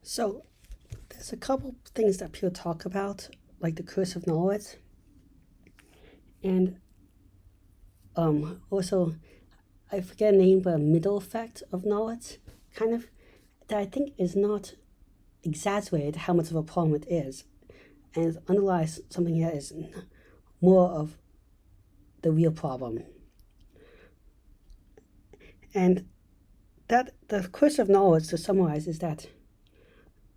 So there's a couple things that people talk about, like the curse of knowledge, and also I forget the name, but a middle effect of knowledge, kind of that I think is not exaggerated how much of a problem it is, and it underlies something that is more of the real problem. And that the curse of knowledge, to summarize, is that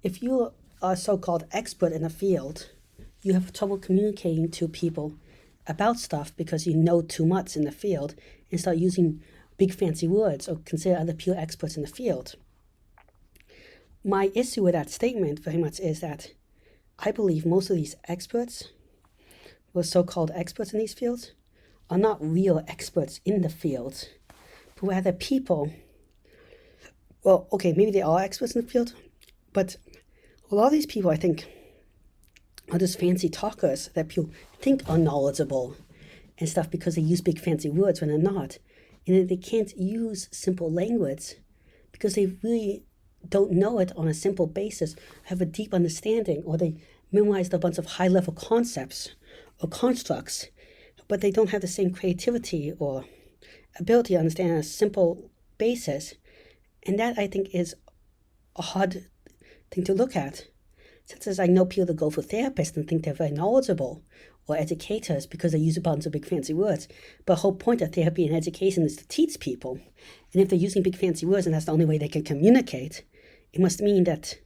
if you are a so-called expert in a field, you have trouble communicating to people about stuff because you know too much in the field and start using big fancy words or consider other people experts in the field. My issue with that statement very much is that I believe most of these experts, or so-called experts in these fields, are not real experts in the field, but rather people. Well, okay, maybe they are experts in the field, but a lot of these people, I think, are just fancy talkers that people think are knowledgeable and stuff because they use big fancy words when they're not. And they can't use simple language because they really don't know it on a simple basis, have a deep understanding, or they memorized a bunch of high-level concepts or constructs, but they don't have the same creativity or ability to understand on a simple basis. And that, I think, is a hard thing to look at. Such as I know people that go for therapists and think they're very knowledgeable, or educators because they use a bunch of big fancy words. But the whole point of therapy and education is to teach people. And if they're using big fancy words and that's the only way they can communicate, it must mean that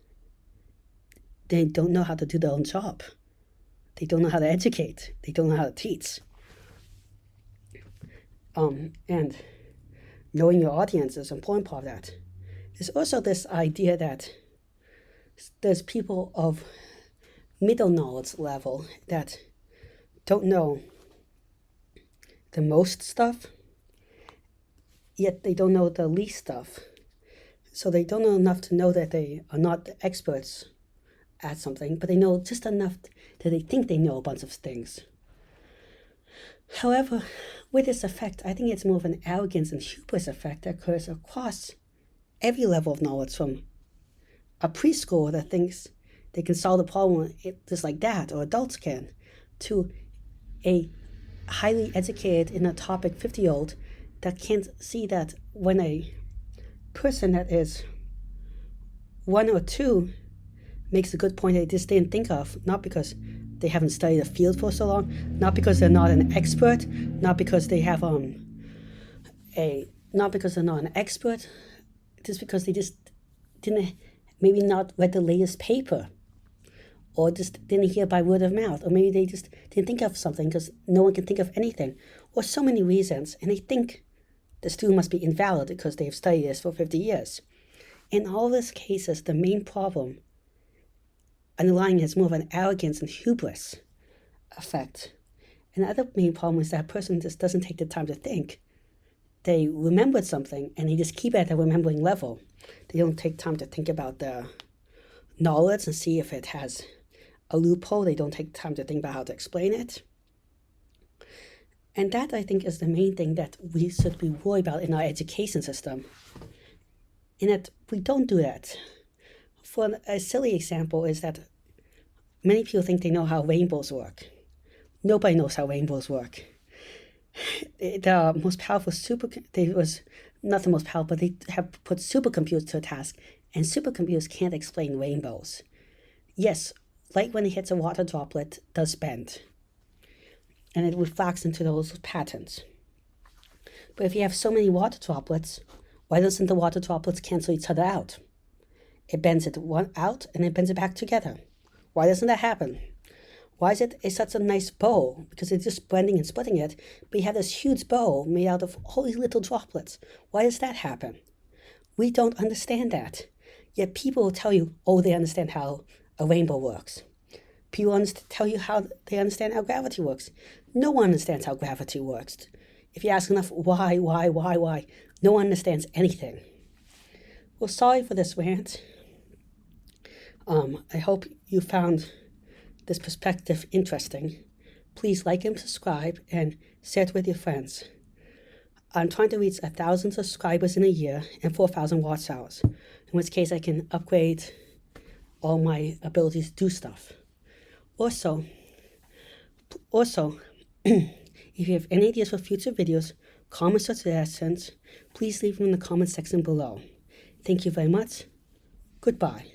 they don't know how to do their own job. They don't know how to educate. They don't know how to teach. And knowing your audience is an important part of that. There's also this idea that there's people of middle knowledge level that don't know the most stuff, yet they don't know the least stuff. So they don't know enough to know that they are not experts at something, but they know just enough that they think they know a bunch of things. However, with this effect, I think it's more of an arrogance and hubris effect that occurs across every level of knowledge, from a preschooler that thinks they can solve the problem just like that, or adults can, to a highly educated in a topic 50-year-old that can't see that when a person that is one or two makes a good point they just didn't think of, not because they haven't studied the field for so long, not because they're not an expert, not because they have not because they're not an expert, just because they just didn't, maybe not read the latest paper, or just didn't hear by word of mouth, or maybe they just didn't think of something because no one can think of anything, or so many reasons, and they think the student must be invalid because they've studied this for 50 years. In all these cases, the main problem underlying is more of an arrogance and hubris effect. And the other main problem is that person just doesn't take the time to think. They remembered something and they just keep it at the remembering level. They don't take time to think about the knowledge and see if it has a loophole. They don't take time to think about how to explain it. And that, I think, is the main thing that we should be worried about in our education system. In that we don't do that. For a silly example is that many people think they know how rainbows work. Nobody knows how rainbows work. The most powerful not the most powerful, but they have put supercomputers to a task, and supercomputers can't explain rainbows. Yes, light when it hits a water droplet does bend, and it reflects into those patterns. But if you have so many water droplets, why doesn't the water droplets cancel each other out? It bends it one out and it bends it back together. Why doesn't that happen? Why is it such a nice bow? Because it's just blending and splitting it, but you have this huge bow made out of all these little droplets. Why does that happen? We don't understand that. Yet people will tell you, oh, they understand how a rainbow works. People tell you how they understand how gravity works. No one understands how gravity works. If you ask enough why, no one understands anything. Well, sorry for this rant. I hope you found this perspective interesting. Please like and subscribe and share it with your friends. I'm trying to reach 1,000 subscribers in a year and 4,000 watch hours, in which case I can upgrade all my abilities to do stuff. Also, if you have any ideas for future videos, comments, or suggestions, please leave them in the comment section below. Thank you very much. Goodbye.